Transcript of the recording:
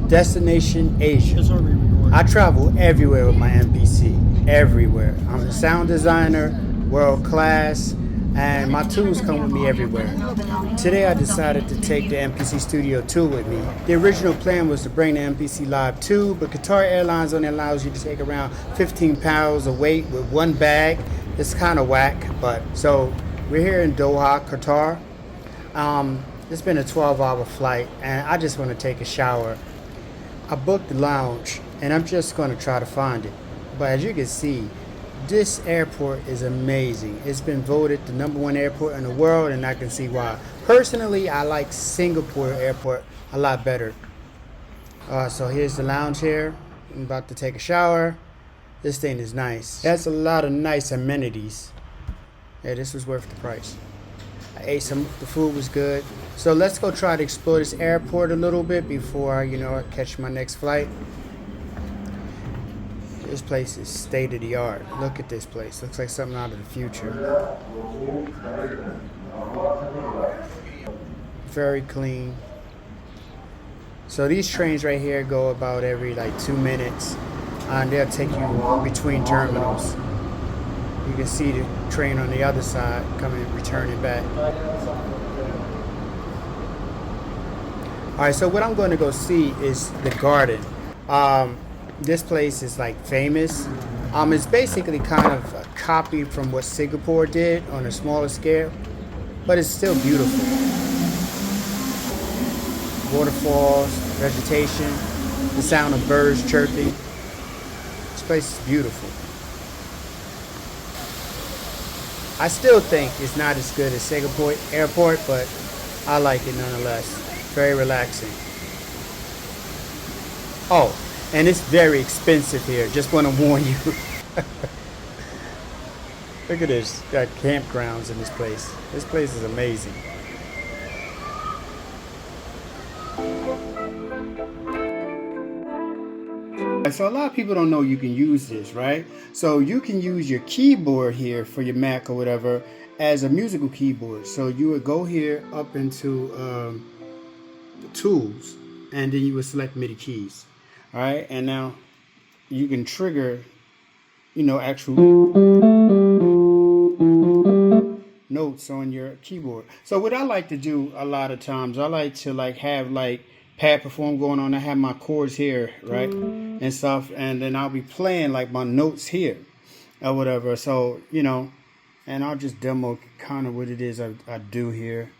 Destination Asia. That's already recorded. I travel everywhere with my MPC. Everywhere. I'm a sound designer, world class, and my tools come with me everywhere. Today I decided to take the MPC Studio 2 with me. The original plan was to bring the MPC Live 2, but Qatar Airlines only allows you to take around 15 pounds of weight with one bag. It's kind of whack, but so we're here in Doha, Qatar. It's been a 12-hour flight, and I just want to take a shower. I booked the lounge, and I'm just going to try to find it. But as you can see, this airport is amazing. It's been voted the #1 airport in the world, and I can see why. Personally, I like Singapore airport a lot better. So here's the lounge here. I'm about to take a shower. This thing is nice. It has a lot of nice amenities. Yeah, this was worth the price. I ate some, the food was good. So let's go try to explore this airport a little bit before, I catch my next flight. This place is state of the art. Look at this place. Looks like something out of the future. Very clean. So these trains right here go about every 2 minutes. And they'll take you between terminals. You can see the train on the other side coming, returning back. All right, so what I'm going to go see is the garden. This place is famous. It's basically kind of a copy from what Singapore did on a smaller scale, but it's still beautiful. Waterfalls, vegetation, the sound of birds chirping. This place is beautiful. I still think it's not as good as Singapore airport, but I like it nonetheless. Very relaxing. Oh, and it's very expensive here. Just want to warn you. Look at this. Got campgrounds in this place. This place is amazing. So a lot of people don't know you can use this, right? So you can use your keyboard here for your Mac or whatever as a musical keyboard. So you would go here up into the tools, and then you would select MIDI keys. All right, and now you can trigger, actual notes on your keyboard. So what I like to do a lot of times, I like to have pad perform going on. I have my chords here, right, and stuff, and then I'll be playing my notes here or whatever. So and I'll just demo kind of what it is I do here.